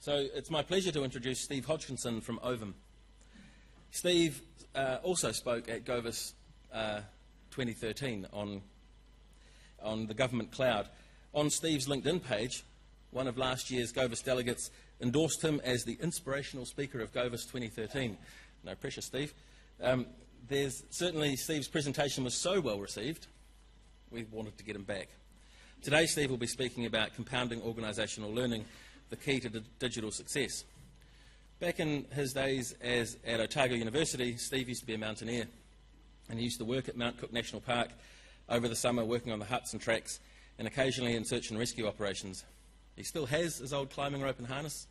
So it's my pleasure to introduce Steve Hodgkinson from Ovum. Steve also spoke at Govis 2013 on the government cloud. On Steve's LinkedIn page, one of last year's Govis delegates endorsed him as the inspirational speaker of Govis 2013. No pressure, Steve. Certainly Steve's presentation was so well received, we wanted to get him back. Today, Steve will be speaking about compounding organisational learning, the key to digital success. Back in his days at Otago University, Steve used to be a mountaineer, and he used to work at Mount Cook National Park over the summer, working on the huts and tracks, and occasionally in search and rescue operations. He still has his old climbing rope and harness,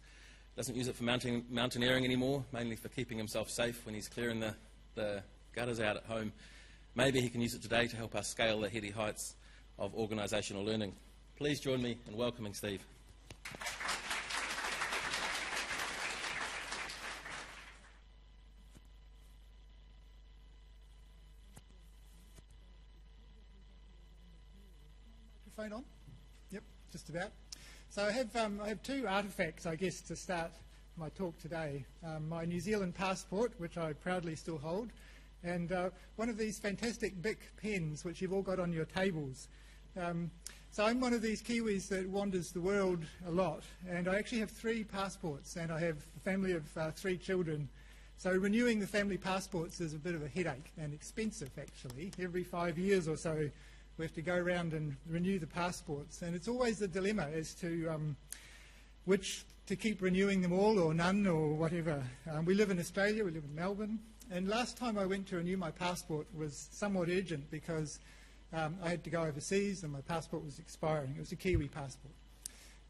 doesn't use it for mountaineering anymore, mainly for keeping himself safe when he's clearing the gutters out at home. Maybe he can use it today to help us scale the heady heights of organisational learning. Please join me in welcoming Steve. Microphone on? Yep, just about. So I have two artefacts, I guess, to start my talk today. My New Zealand passport, which I proudly still hold, and one of these fantastic Bic pens, which you've all got on your tables. So I'm one of these Kiwis that wanders the world a lot, and I actually have 3 passports, and I have a family of 3 children. So renewing the family passports is a bit of a headache, and expensive actually. Every 5 years or so we have to go around and renew the passports, and it's always a dilemma as to which to keep renewing them all or none or whatever. We live in Australia, we live in Melbourne, and last time I went to renew my passport was somewhat urgent because I had to go overseas and my passport was expiring. It was a Kiwi passport.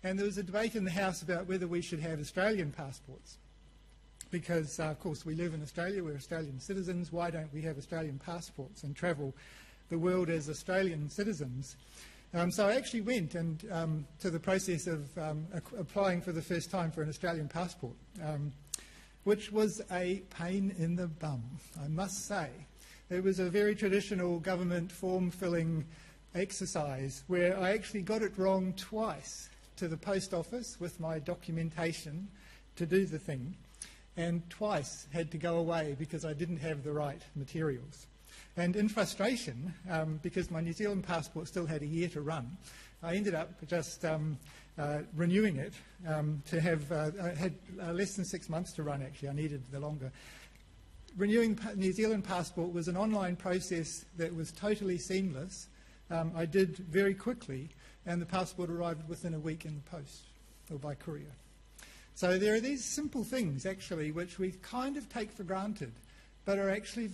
And there was a debate in the House about whether we should have Australian passports. Because, of course, we live in Australia, we're Australian citizens, why don't we have Australian passports and travel the world as Australian citizens? So I actually went and to the process of applying for the first time for an Australian passport, which was a pain in the bum, I must say. It was a very traditional government form-filling exercise where I actually got it wrong twice to the post office with my documentation to do the thing, and twice had to go away because I didn't have the right materials. And in frustration, because my New Zealand passport still had a year to run, I ended up just renewing it to have, I had less than 6 months to run actually, I needed the longer. Renewing New Zealand passport was an online process that was totally seamless. I did very quickly, and the passport arrived within a week in the post or by courier. So there are these simple things actually which we kind of take for granted, but are actually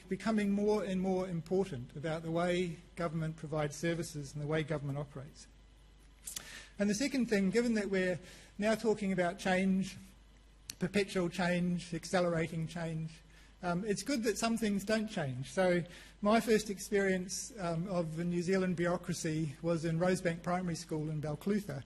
becoming more and more important about the way government provides services and the way government operates. And the second thing, given that we're now talking about change, perpetual change, accelerating change, it's good that some things don't change. So my first experience of the New Zealand bureaucracy was in Rosebank Primary School in Balclutha,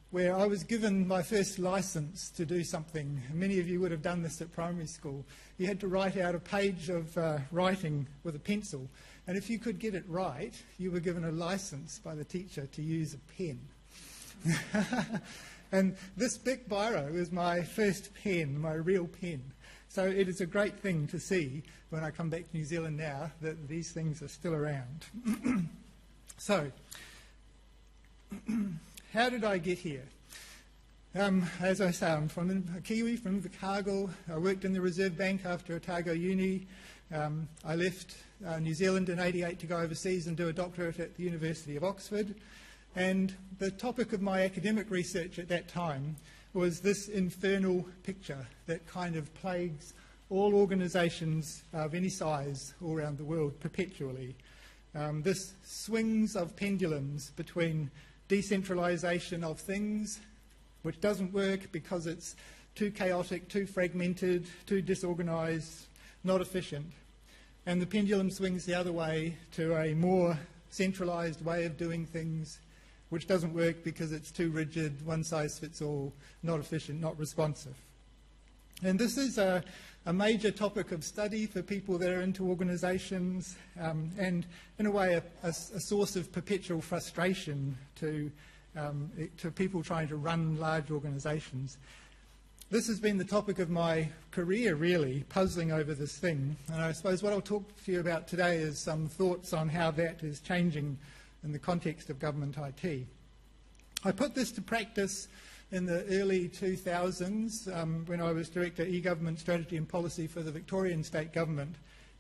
where I was given my first licence to do something. Many of you would have done this at primary school. You had to write out a page of writing with a pencil, and if you could get it right, you were given a licence by the teacher to use a pen. And this Bic biro is my first pen, my real pen. So it is a great thing to see when I come back to New Zealand now that these things are still around. So, how did I get here? As I say, I'm from a Kiwi, from Invercargill. I worked in the Reserve Bank after Otago Uni. I left New Zealand in '88 to go overseas and do a doctorate at the University of Oxford. And the topic of my academic research at that time was this infernal picture that kind of plagues all organisations of any size all around the world perpetually. This swings of pendulums between decentralisation of things, which doesn't work because it's too chaotic, too fragmented, too disorganised, not efficient. And the pendulum swings the other way to a more centralised way of doing things, which doesn't work because it's too rigid, one size fits all, not efficient, not responsive. And this is a major topic of study for people that are into organisations, and in a way a source of perpetual frustration to to people trying to run large organisations. This has been the topic of my career, really, puzzling over this thing. And I suppose what I'll talk to you about today is some thoughts on how that is changing in the context of government IT. I put this to practice in the early 2000s when I was Director E-Government Strategy and Policy for the Victorian State Government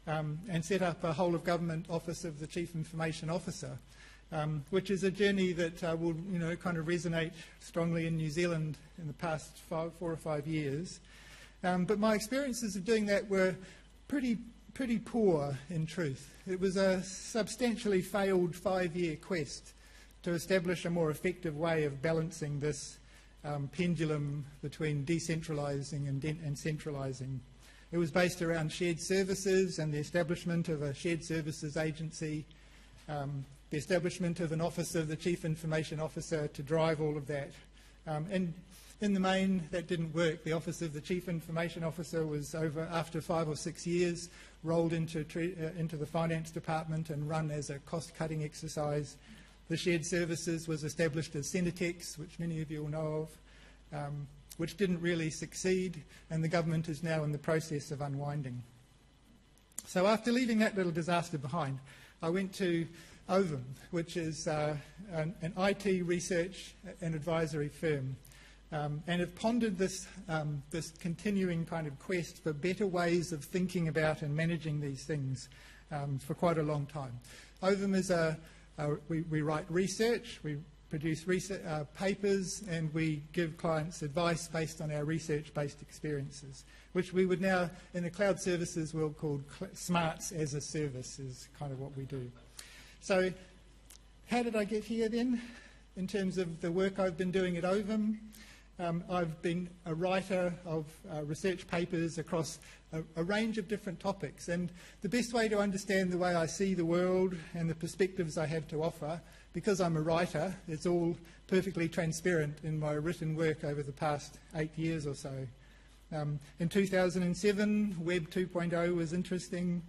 and set up a whole-of-government office of the Chief Information Officer, which is a journey that will kind of resonate strongly in New Zealand in the past 4 or 5 years. But my experiences of doing that were pretty poor, in truth. It was a substantially failed 5-year quest to establish a more effective way of balancing this pendulum between decentralising and centralising. It was based around shared services and the establishment of a shared services agency, the establishment of an office of the Chief Information Officer to drive all of that. And in the main, that didn't work. The Office of the Chief Information Officer was after 5 or 6 years, rolled into the Finance Department and run as a cost-cutting exercise. The shared services was established as Cenetex, which many of you will know of, which didn't really succeed, and the government is now in the process of unwinding. So after leaving that little disaster behind, I went to Ovum, which is an IT research and advisory firm, and have pondered this continuing kind of quest for better ways of thinking about and managing these things for quite a long time. Ovum is we write research, we produce papers, and we give clients advice based on our research-based experiences, which we would now, in the cloud services world, call smarts as a service, is kind of what we do. So how did I get here then, in terms of the work I've been doing at Ovum? I've been a writer of research papers across a range of different topics, and the best way to understand the way I see the world and the perspectives I have to offer, because I'm a writer, it's all perfectly transparent in my written work over the past 8 years or so. In 2007, Web 2.0 was interesting.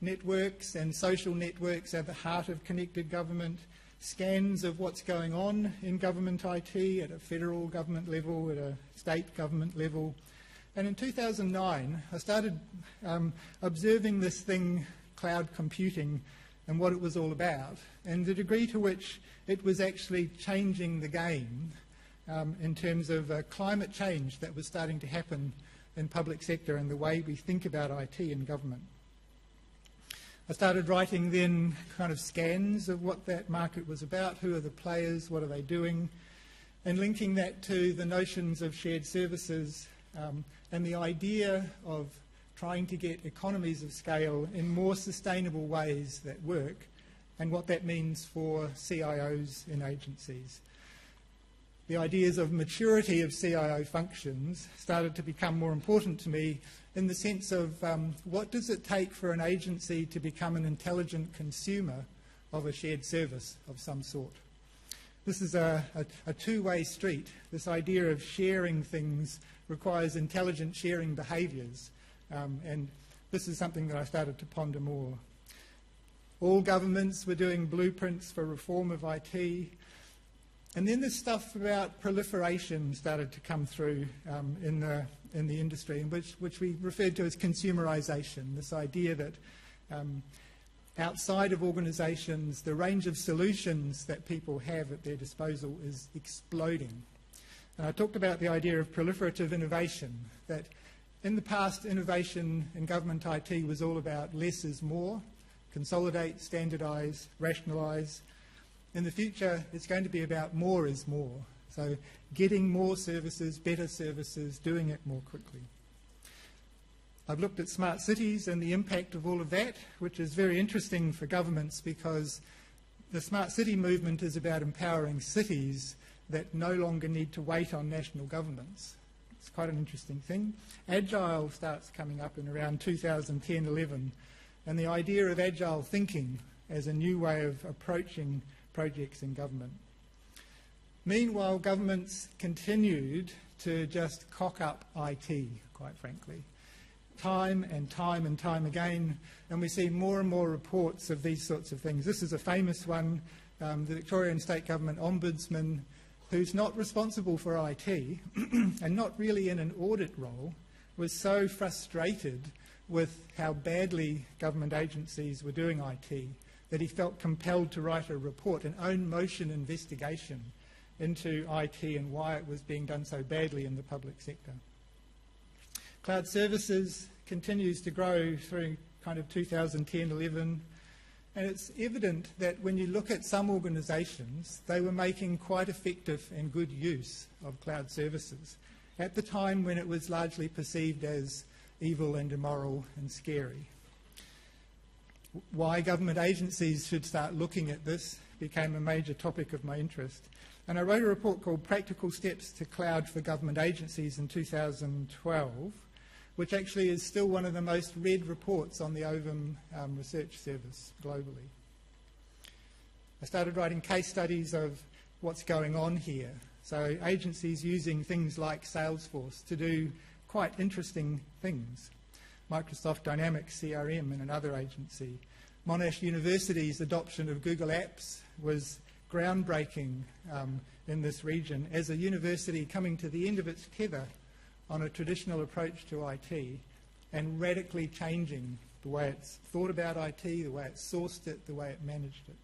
Networks and social networks are the heart of connected government. Scans of what's going on in government IT at a federal government level, at a state government level. And in 2009, I started observing this thing, cloud computing, and what it was all about, and the degree to which it was actually changing the game in terms of climate change that was starting to happen in public sector and the way we think about IT in government. I started writing then kind of scans of what that market was about, who are the players, what are they doing, and linking that to the notions of shared services and the idea of trying to get economies of scale in more sustainable ways that work, and what that means for CIOs in agencies. The ideas of maturity of CIO functions started to become more important to me, in the sense of what does it take for an agency to become an intelligent consumer of a shared service of some sort. This is a two-way street. This idea of sharing things requires intelligent sharing behaviours, and this is something that I started to ponder more. All governments were doing blueprints for reform of IT, and then this stuff about proliferation started to come through in the industry, which we referred to as consumerisation, this idea that outside of organisations, the range of solutions that people have at their disposal is exploding. And I talked about the idea of proliferative innovation, that in the past, innovation in government IT was all about less is more, consolidate, standardise, rationalise. In the future, it's going to be about more is more. So getting more services, better services, doing it more quickly. I've looked at smart cities and the impact of all of that, which is very interesting for governments, because the smart city movement is about empowering cities that no longer need to wait on national governments. It's quite an interesting thing. Agile starts coming up in around 2010-11, and the idea of agile thinking as a new way of approaching projects in government. Meanwhile, governments continued to just cock up IT, quite frankly, time and time again, and we see more and more reports of these sorts of things. This is a famous one. The Victorian State Government Ombudsman who's not responsible for IT and not really in an audit role, was so frustrated with how badly government agencies were doing IT that he felt compelled to write a report, an own motion investigation into IT and why it was being done so badly in the public sector. Cloud services continues to grow through kind of 2010-11, and it's evident that when you look at some organisations, they were making quite effective and good use of cloud services at the time when it was largely perceived as evil and immoral and scary. Why government agencies should start looking at this became a major topic of my interest. And I wrote a report called Practical Steps to Cloud for Government Agencies in 2012, which actually is still one of the most read reports on the Ovum research service globally. I started writing case studies of what's going on here. So agencies using things like Salesforce to do quite interesting things. Microsoft Dynamics CRM in another agency. Monash University's adoption of Google Apps was groundbreaking in this region as a university coming to the end of its tether on a traditional approach to IT and radically changing the way it's thought about IT, the way it sourced it, the way it managed it.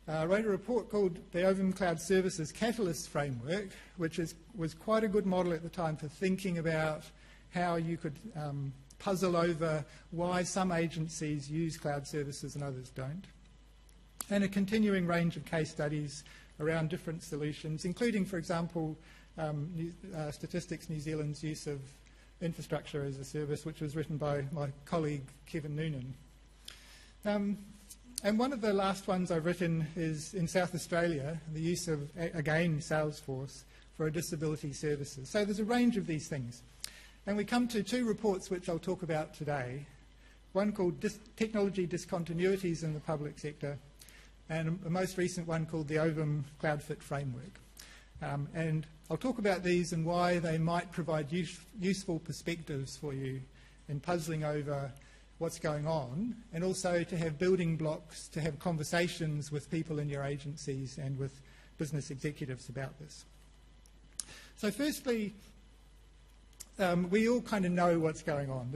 I wrote a report called the Ovum Cloud Services Catalyst Framework, which was quite a good model at the time for thinking about how you could puzzle over why some agencies use cloud services and others don't. And a continuing range of case studies around different solutions, including, for example, Statistics New Zealand's use of infrastructure as a service, which was written by my colleague Kevin Noonan. And one of the last ones I've written is in South Australia, the use of, again, Salesforce for disability services. So there's a range of these things. And we come to two reports which I'll talk about today. One called Technology Discontinuities in the Public Sector, and a most recent one called the Ovum Cloud Fit Framework. And I'll talk about these and why they might provide useful perspectives for you in puzzling over what's going on, and also to have building blocks to have conversations with people in your agencies and with business executives about this. So firstly, we all kind of know what's going on.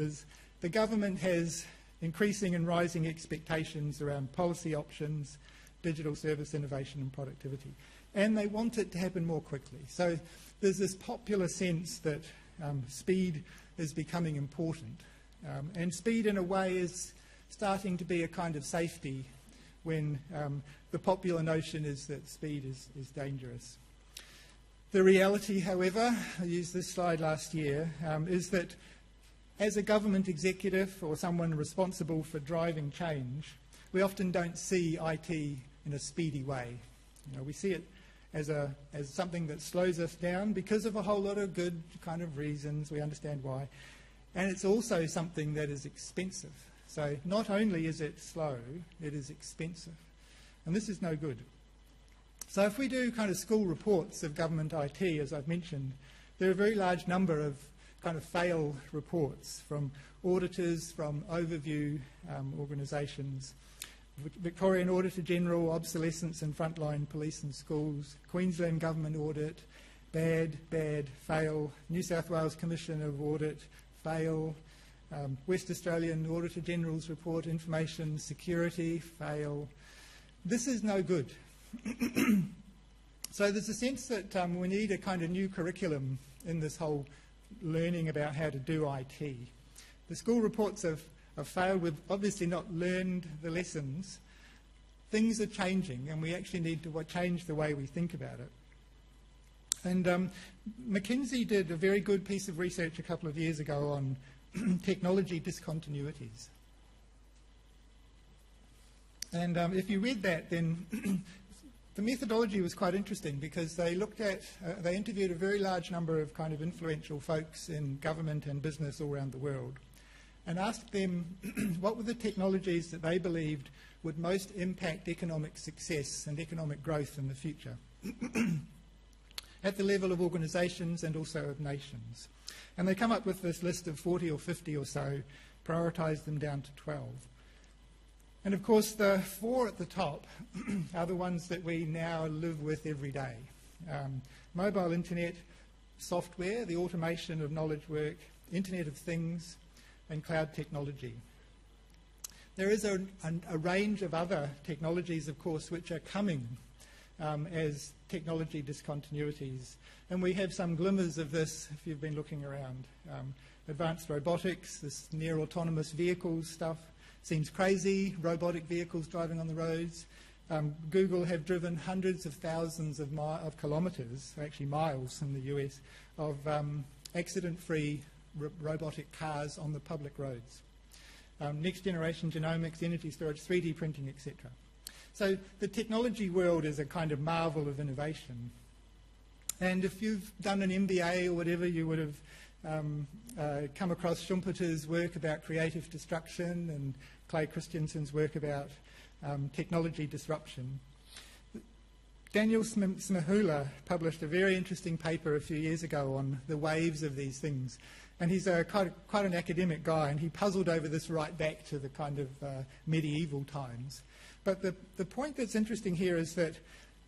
The government has increasing and rising expectations around policy options, digital service innovation and productivity. And they want it to happen more quickly. So there's this popular sense that speed is becoming important. And speed, in a way, is starting to be a kind of safety when the popular notion is that speed is dangerous. The reality, however, I used this slide last year, is that as a government executive or someone responsible for driving change, we often don't see IT in a speedy way. You know, we see it as something that slows us down because of a whole lot of good kind of reasons. We understand why. And it's also something that is expensive. So not only is it slow, it is expensive. And this is no good. So if we do kind of school reports of government IT, as I've mentioned, there are a very large number of kind of fail reports from auditors, from overview organisations, Victorian Auditor General, obsolescence in frontline police and schools, Queensland Government Audit, bad, fail, New South Wales Commission of Audit, fail, West Australian Auditor General's report, information security, fail. This is no good. So there's a sense that we need a kind of new curriculum in this whole learning about how to do IT. The school reports have failed. We've obviously not learned the lessons. Things are changing, and we actually need to change the way we think about it. And McKinsey did a very good piece of research a couple of years ago on technology discontinuities. And if you read that, then the methodology was quite interesting because they looked at, they interviewed a very large number of kind of influential folks in government and business all around the world and asked them what were the technologies that they believed would most impact economic success and economic growth in the future at the level of organisations and also of nations. And they come up with this list of 40 or 50 or so, prioritised them down to 12. And of course, the four at the top are the ones that we now live with every day. Mobile internet, software, the automation of knowledge work, Internet of Things, and cloud technology. There is a range of other technologies, of course, which are coming as technology discontinuities. And we have some glimmers of this if you've been looking around. Advanced robotics, this near autonomous vehicles stuff, seems crazy, robotic vehicles driving on the roads. Google have driven hundreds of thousands of kilometres, actually miles in the US, of accident-free robotic cars on the public roads. Next generation genomics, energy storage, 3D printing, etc. So the technology world is a kind of marvel of innovation. And if you've done an MBA or whatever, you would have come across Schumpeter's work about creative destruction and Clay Christensen's work about technology disruption. Daniel Smihula published a very interesting paper a few years ago on the waves of these things. And he's quite an academic guy, and he puzzled over this right back to the kind of medieval times. But the point that's interesting here is that,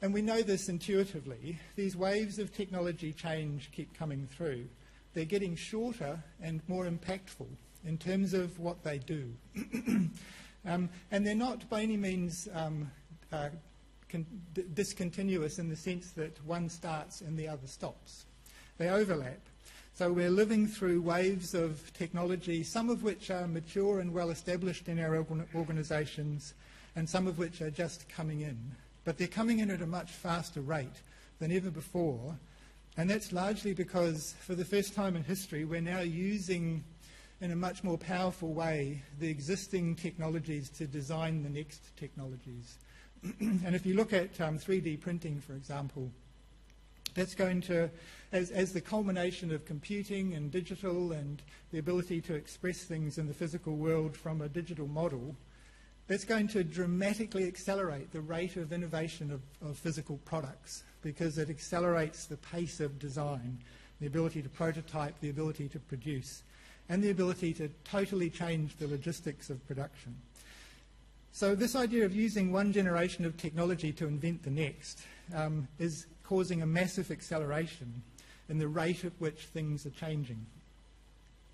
and we know this intuitively, these waves of technology change keep coming through. They're getting shorter and more impactful in terms of what they do. And they're not by any means discontinuous in the sense that one starts and the other stops. They overlap. So we're living through waves of technology, some of which are mature and well established in our organisations, and some of which are just coming in. But they're coming in at a much faster rate than ever before, and that's largely because for the first time in history we're now using in a much more powerful way the existing technologies to design the next technologies. And if you look at 3D printing, for example, that's going to, as the culmination of computing and digital and the ability to express things in the physical world from a digital model, that's going to dramatically accelerate the rate of innovation of physical products, because it accelerates the pace of design, the ability to prototype, the ability to produce, and the ability to totally change the logistics of production. So this idea of using one generation of technology to invent the next is causing a massive acceleration in the rate at which things are changing,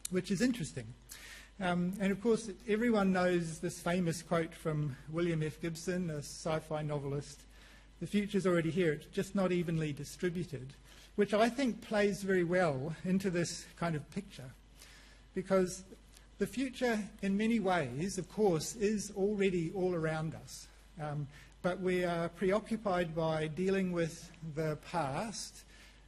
which is interesting. And of course, everyone knows this famous quote from William F. Gibson, a sci-fi novelist: "The future's already here, it's just not evenly distributed," which I think plays very well into this kind of picture, because the future, in many ways, of course, is already all around us. But we are preoccupied by dealing with the past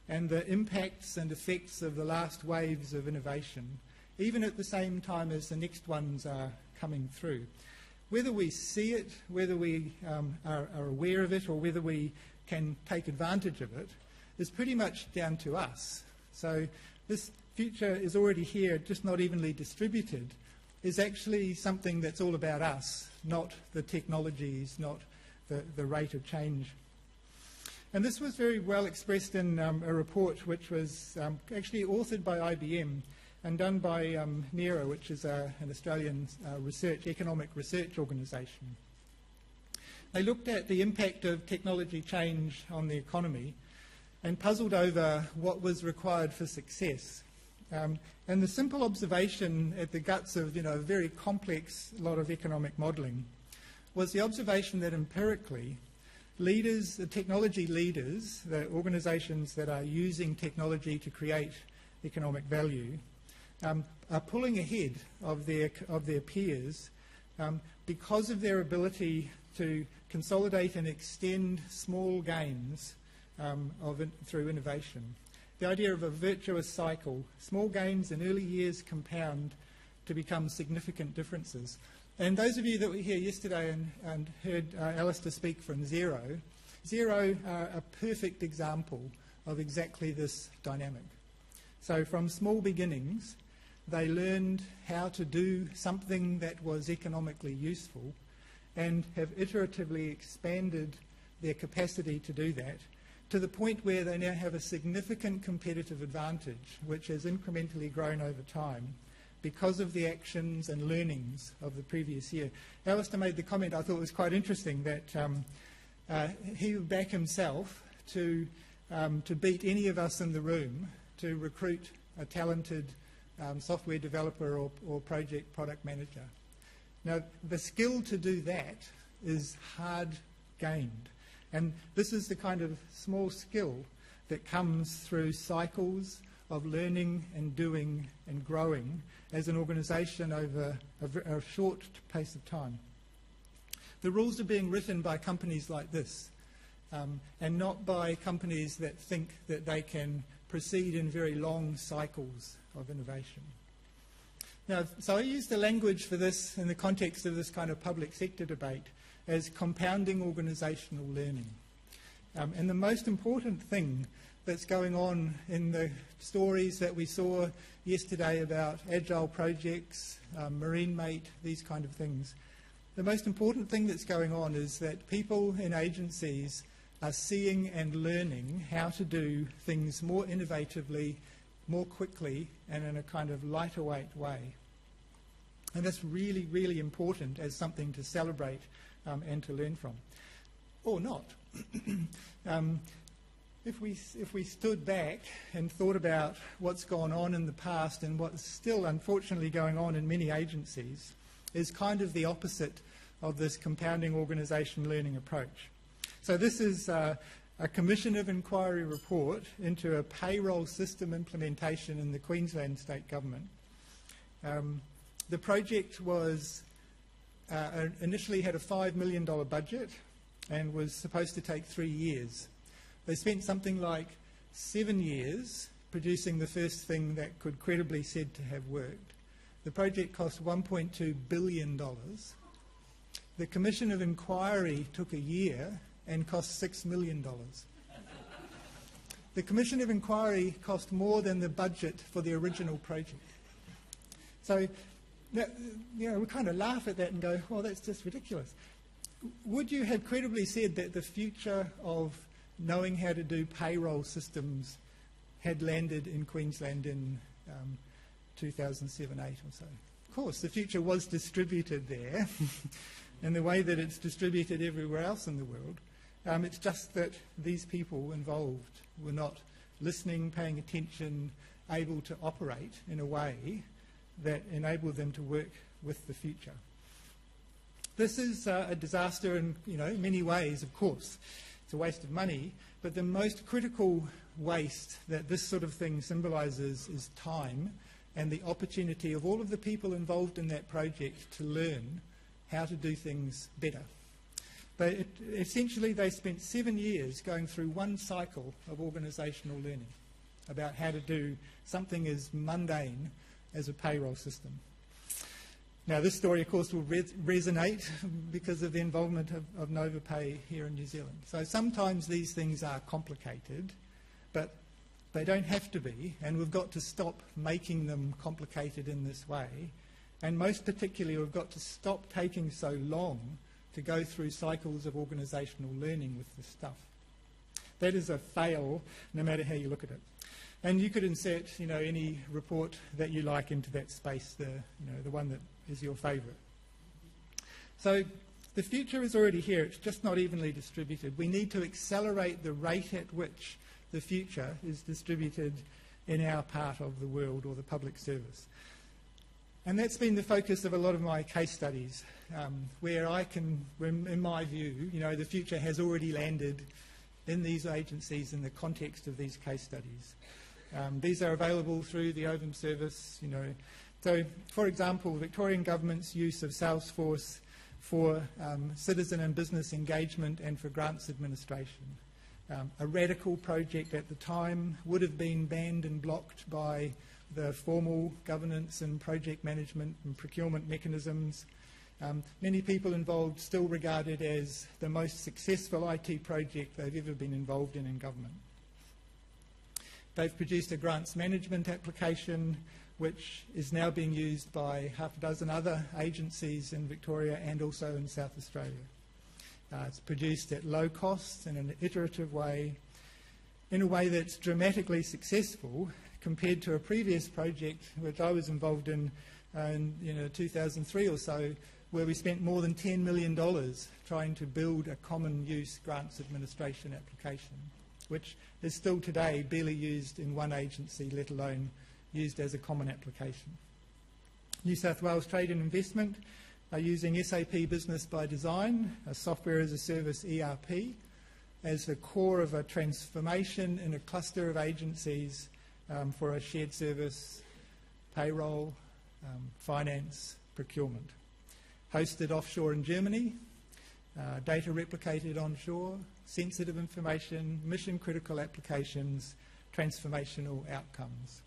and the impacts and effects of the last waves of innovation, even at the same time as the next ones are coming through. Whether we see it, whether we are aware of it, or whether we can take advantage of it, is pretty much down to us. So this future is already here, just not evenly distributed, is actually something that's all about us, not the technologies, not the rate of change. And this was very well expressed in a report which was actually authored by IBM and done by NERA, which is an Australian economic research organisation. They looked at the impact of technology change on the economy and puzzled over what was required for success. And the simple observation at the guts of a very complex lot of economic modelling was the observation that empirically leaders, the technology leaders, the organisations that are using technology to create economic value, are pulling ahead of their peers because of their ability to consolidate and extend small gains through innovation. The idea of a virtuous cycle, small gains in early years compound to become significant differences. And those of you that were here yesterday and heard Alistair speak from Xero are a perfect example of exactly this dynamic. So from small beginnings, they learned how to do something that was economically useful and have iteratively expanded their capacity to do that to the point where they now have a significant competitive advantage, which has incrementally grown over time, because of the actions and learnings of the previous year. Alistair made the comment I thought was quite interesting that he would back himself to beat any of us in the room to recruit a talented software developer or project product manager. Now, the skill to do that is hard gained. And this is the kind of small skill that comes through cycles of learning and doing and growing as an organisation over a short pace of time. The rules are being written by companies like this, and not by companies that think that they can proceed in very long cycles of innovation. Now, so I use the language for this in the context of this kind of public sector debate as compounding organisational learning. And the most important thing that's going on in the stories that we saw yesterday about agile projects, Marine Mate, these kind of things, the most important thing that's going on is that people in agencies are seeing and learning how to do things more innovatively, more quickly, and in a kind of lighter weight way. And that's really, really important as something to celebrate and to learn from. Or not. If we stood back and thought about what's gone on in the past and what's still unfortunately going on in many agencies, is kind of the opposite of this compounding organisation learning approach. So this is a Commission of Inquiry report into a payroll system implementation in the Queensland State Government. The project was initially had a $5 million budget and was supposed to take 3 years. They spent something like 7 years producing the first thing that could credibly said to have worked. The project cost $1.2 billion. The Commission of Inquiry took a year and cost $6 million. The Commission of Inquiry cost more than the budget for the original project. So, we kind of laugh at that and go, well, that's just ridiculous. Would you have credibly said that the future of knowing how to do payroll had landed in Queensland in 2007-8 or so? Of course, the future was distributed there in the way that it's distributed everywhere else in the world. It's just that these people involved were not listening, paying attention, able to operate in a way that enabled them to work with the future. This is a disaster in many ways, of course. It's a waste of money, but the most critical waste that this sort of thing symbolises is time and the opportunity of all of the people involved in that project to learn how to do things better. Essentially, they spent 7 years going through one cycle of organisational learning about how to do something as mundane as a payroll system. Now, this story, of course, will resonate because of the involvement of NovaPay here in New Zealand. So sometimes these things are complicated, but they don't have to be, and we've got to stop making them complicated in this way. And most particularly, we've got to stop taking so long to go through cycles of organisational learning with this stuff. That is a fail, no matter how you look at it. And you could insert, any report that you like into that space, the one that is your favourite. So the future is already here. It's just not evenly distributed. We need to accelerate the rate at which the future is distributed in our part of the world or the public service. And that's been the focus of a lot of my case studies, where I can, in my view, the future has already landed in these agencies in the context of these case studies. These are available through the Ovum service, So, for example, Victorian Government's use of Salesforce for citizen and business engagement and for grants administration. A radical project at the time would have been banned and blocked by the formal governance and project management and procurement mechanisms. Many people involved still regard it as the most successful IT project they've ever been involved in government. They've produced a grants management application which is now being used by half a dozen other agencies in Victoria and also in South Australia. It's produced at low cost in an iterative way, in a way that's dramatically successful compared to a previous project which I was involved in 2003 or so, where we spent more than $10 million trying to build a common use grants administration application, which is still today barely used in one agency, let alone used as a common application. New South Wales Trade and Investment are using SAP Business by Design, a software as a service ERP, as the core of a transformation in a cluster of agencies for a shared service, payroll, finance, procurement. Hosted offshore in Germany, data replicated onshore, sensitive information, mission-critical applications, transformational outcomes.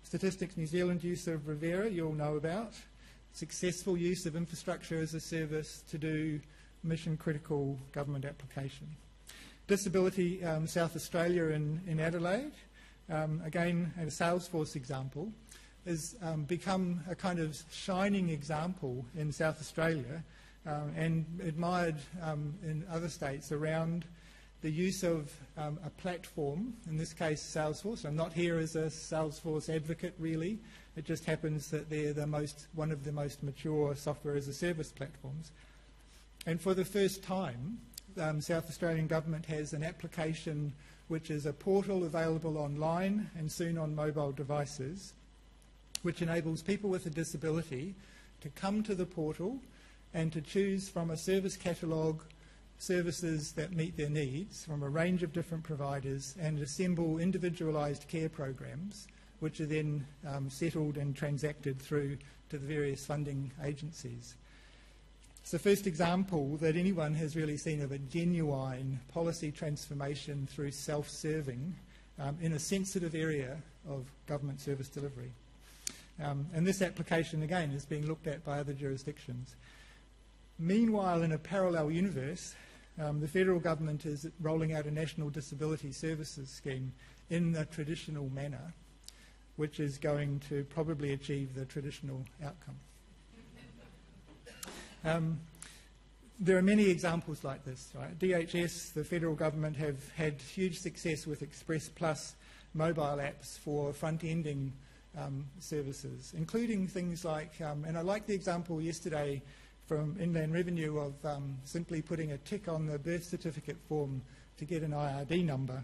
Statistics New Zealand use of Rivera, you'll know about. Successful use of infrastructure as a service to do mission-critical government application. Disability South Australia in Adelaide, again, a Salesforce example, has become a kind of shining example in South Australia and admired in other states around the use of a platform, in this case Salesforce. I'm not here as a Salesforce advocate really, it just happens that they're one of the most mature software as a service platforms. And for the first time, South Australian Government has an application which is a portal available online and soon on mobile devices, which enables people with a disability to come to the portal and to choose from a service catalogue services that meet their needs from a range of different providers and assemble individualised care programs, which are then settled and transacted through to the various funding agencies. It's the first example that anyone has really seen of a genuine policy transformation through self-serving in a sensitive area of government service delivery. And this application, again, is being looked at by other jurisdictions. Meanwhile, in a parallel universe, the federal government is rolling out a national disability services scheme in the traditional manner, which is going to probably achieve the traditional outcome. There are many examples like this, right? DHS, the federal government, have had huge success with Express Plus mobile apps for front-ending services, including things like, and I like the example yesterday from Inland Revenue of simply putting a tick on the birth certificate form to get an IRD number.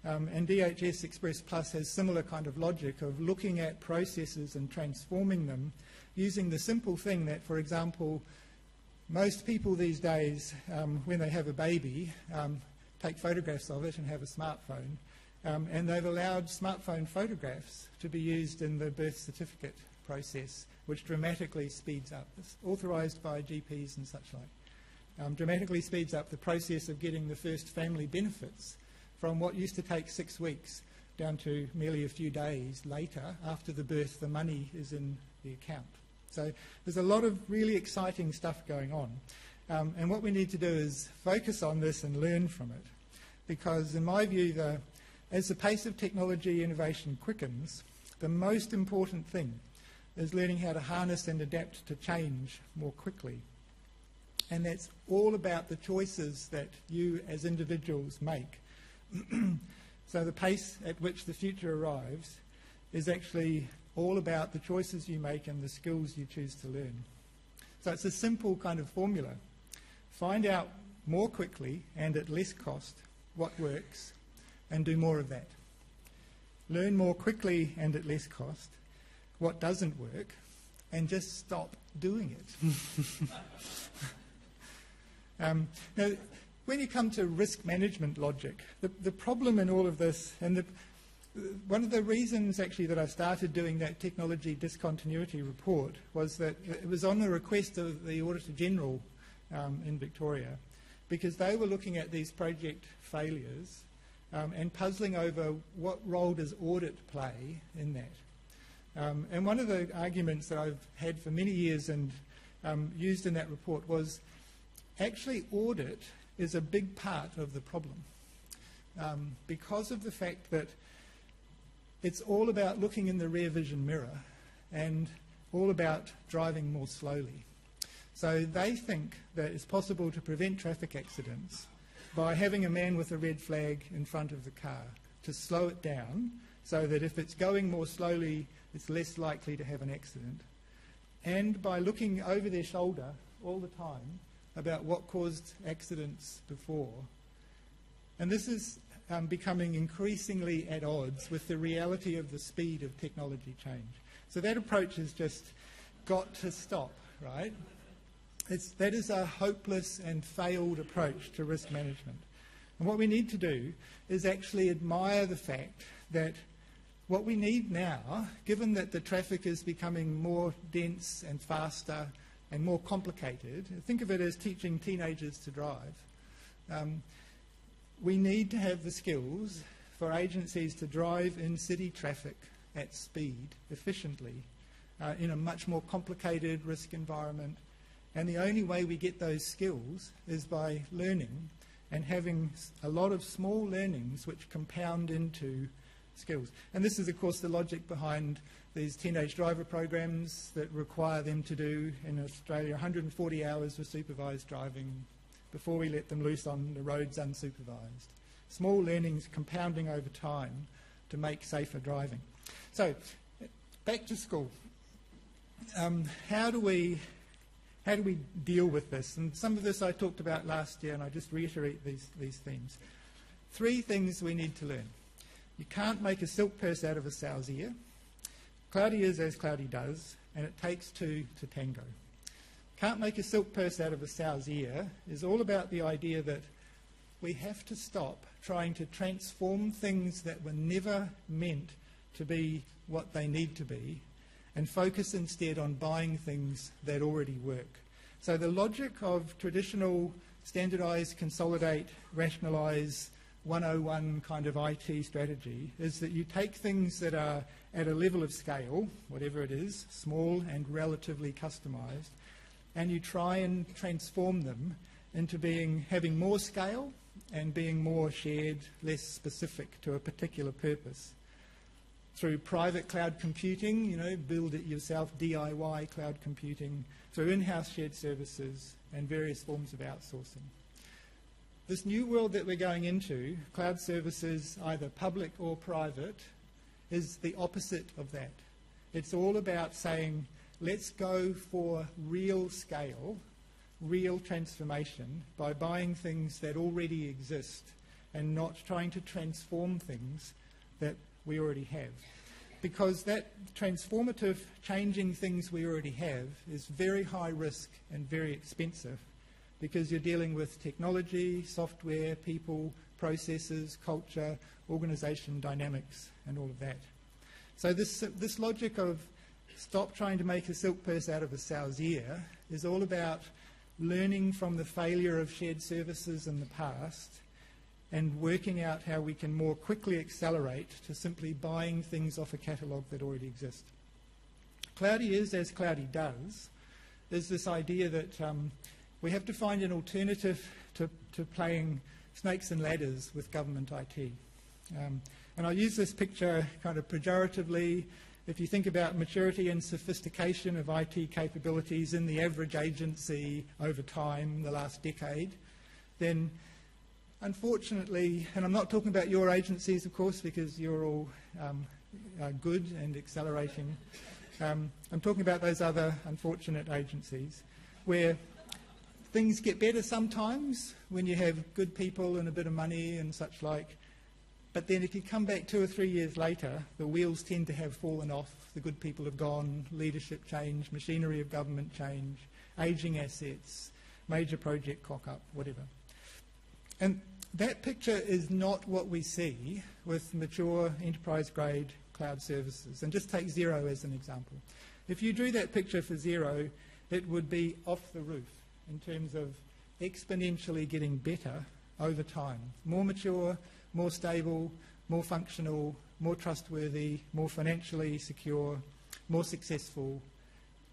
And DHS Express Plus has similar kind of logic of looking at processes and transforming them using the simple thing that, for example, most people these days, when they have a baby, take photographs of it and have a smartphone. And they've allowed smartphone photographs to be used in the birth certificate process, which dramatically speeds up. It's authorised by GPs and such like. Dramatically speeds up the process of getting the first family benefits from what used to take 6 weeks down to merely a few days later. After the birth, the money is in the account. So there's a lot of really exciting stuff going on. And what we need to do is focus on this and learn from it. Because in my view, as the pace of technology innovation quickens, the most important thing is learning how to harness and adapt to change more quickly. And that's all about the choices that you as individuals make. So the pace at which the future arrives is actually all about the choices you make and the skills you choose to learn. So it's a simple kind of formula. Find out more quickly and at less cost what works and do more of that. Learn more quickly and at less cost what doesn't work and just stop doing it. Now, when you come to risk management logic, the problem in all of this, and one of the reasons actually that I started doing that technology discontinuity report was that it was on the request of the Auditor General in Victoria, because they were looking at these project failures and puzzling over what role does audit play in that. And one of the arguments that I've had for many years and used in that report was actually audit is a big part of the problem because of the fact that it's all about looking in the rear vision mirror and all about driving more slowly. So they think that it's possible to prevent traffic accidents by having a man with a red flag in front of the car, to slow it down so that if it's going more slowly, it's less likely to have an accident, and by looking over their shoulder all the time about what caused accidents before. And this is becoming increasingly at odds with the reality of the speed of technology change. So that approach has just got to stop, right? That is a hopeless and failed approach to risk management. And what we need to do is actually admire the fact that what we need now, given that the traffic is becoming more dense and faster and more complicated, think of it as teaching teenagers to drive. We need to have the skills for agencies to drive in city traffic at speed, efficiently, in a much more complicated risk environment. And the only way we get those skills is by learning and having a lot of small learnings which compound into skills. And this is, of course, the logic behind these teenage driver programs that require them to do, in Australia, 140 hours of supervised driving before we let them loose on the roads unsupervised. Small learnings compounding over time to make safer driving. So, back to school. How do we deal with this? And some of this I talked about last year, and I just reiterate these themes. 3 things we need to learn. You can't make a silk purse out of a sow's ear. Cloudy is as cloudy does, and it takes 2 to tango. Can't make a silk purse out of a sow's ear is all about the idea that we have to stop trying to transform things that were never meant to be what they need to be, and focus instead on buying things that already work. So the logic of traditional standardize, consolidate, rationalize, 101 kind of IT strategy is that you take things that are at a level of scale, whatever it is, small and relatively customized, and you try and transform them into having more scale and being more shared, less specific to a particular purpose. Through private cloud computing, build it yourself, DIY cloud computing, through in-house shared services and various forms of outsourcing. This new world that we're going into, cloud services, either public or private, is the opposite of that. It's all about saying, let's go for real scale, real transformation by buying things that already exist and not trying to transform things that we already have. Because that transformative changing things we already have is very high risk and very expensive, because you're dealing with technology, software, people, processes, culture, organization dynamics, and all of that. So this logic of stop trying to make a silk purse out of a sow's ear is all about learning from the failure of shared services in the past and working out how we can more quickly accelerate to simply buying things off a catalogue that already exist. Cloudy is as cloudy does is this idea that we have to find an alternative to playing snakes and ladders with government IT. And I'll use this picture kind of pejoratively. If you think about maturity and sophistication of IT capabilities in the average agency over time, the last decade, then unfortunately, and I'm not talking about your agencies, of course, because you're all good and accelerating. I'm talking about those other unfortunate agencies where things get better sometimes when you have good people and a bit of money and such like. But then if you come back 2 or 3 years later, the wheels tend to have fallen off. The good people have gone, leadership change, machinery of government change, ageing assets, major project cock-up, whatever. And that picture is not what we see with mature enterprise-grade cloud services. And just take Xero as an example. If you drew that picture for Xero, it would be off the roof in terms of exponentially getting better over time. More mature, more stable, more functional, more trustworthy, more financially secure, more successful,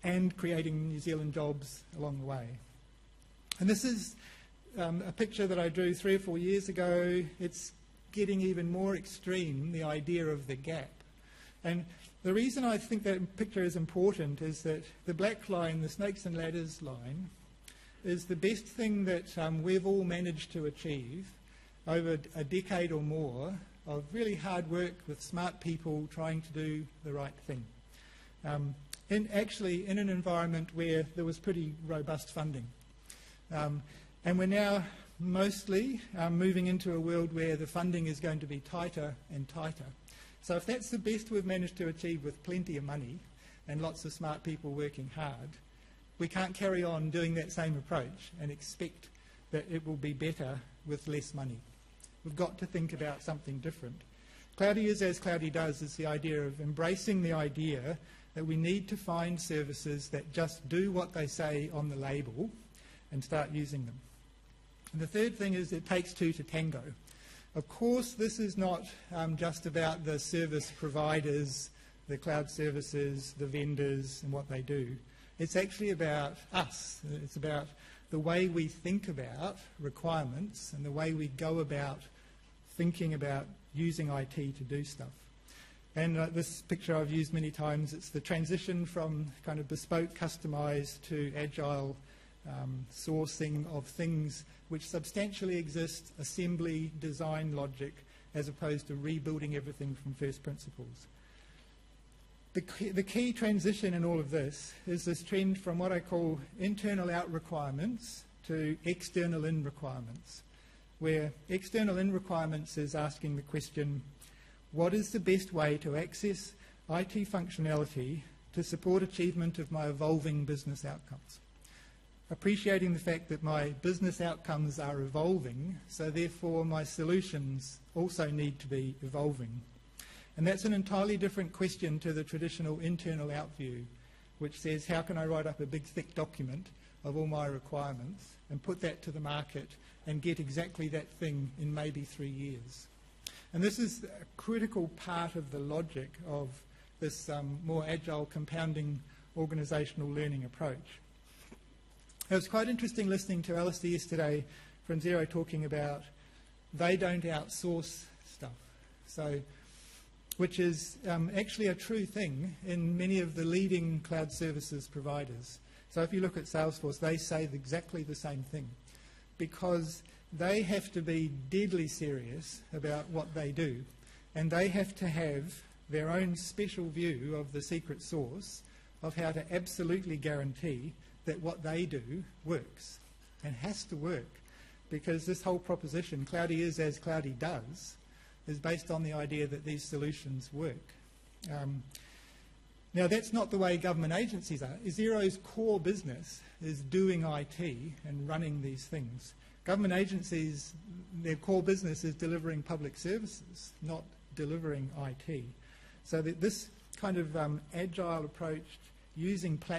and creating New Zealand jobs along the way. And this is a picture that I drew 3 or 4 years ago. It's getting even more extreme, the idea of the gap. And the reason I think that picture is important is that the black line, the snakes and ladders line, is the best thing that we've all managed to achieve over a decade or more of really hard work with smart people trying to do the right thing. Actually in an environment where there was pretty robust funding. And we're now mostly moving into a world where the funding is going to be tighter and tighter. So if that's the best we've managed to achieve with plenty of money and lots of smart people working hard, we can't carry on doing that same approach and expect that it will be better with less money. We've got to think about something different. Cloudy is as Cloudy does is the idea of embracing the idea that we need to find services that just do what they say on the label and start using them. And the third thing is it takes two to tango. Of course, this is not just about the service providers, the cloud services, the vendors and what they do. It's actually about us. It's about the way we think about requirements and the way we go about thinking about using IT to do stuff. And this picture I've used many times. It's the transition from kind of bespoke, customized to agile sourcing of things which substantially exist, assembly, design logic, as opposed to rebuilding everything from first principles. The key transition in all of this is this trend from what I call internal out requirements to external in requirements, where external in requirements is asking the question, what is the best way to access IT functionality to support achievement of my evolving business outcomes? Appreciating the fact that my business outcomes are evolving, so therefore my solutions also need to be evolving. And that's an entirely different question to the traditional internal out view, which says how can I write up a big thick document of all my requirements and put that to the market and get exactly that thing in maybe 3 years. And this is a critical part of the logic of this more agile compounding organisational learning approach. It was quite interesting listening to Alistair yesterday from Xero talking about they don't outsource stuff, so, which is actually a true thing in many of the leading cloud services providers. So if you look at Salesforce, they say exactly the same thing, because they have to be deadly serious about what they do, and they have to have their own special view of the secret sauce of how to absolutely guarantee that what they do works, and has to work, because this whole proposition, Cloudy is as Cloudy does, is based on the idea that these solutions work. Now, that's not the way government agencies are. Xero's core business is doing IT and running these things. Government agencies, their core business is delivering public services, not delivering IT. So that this kind of agile approach using platforms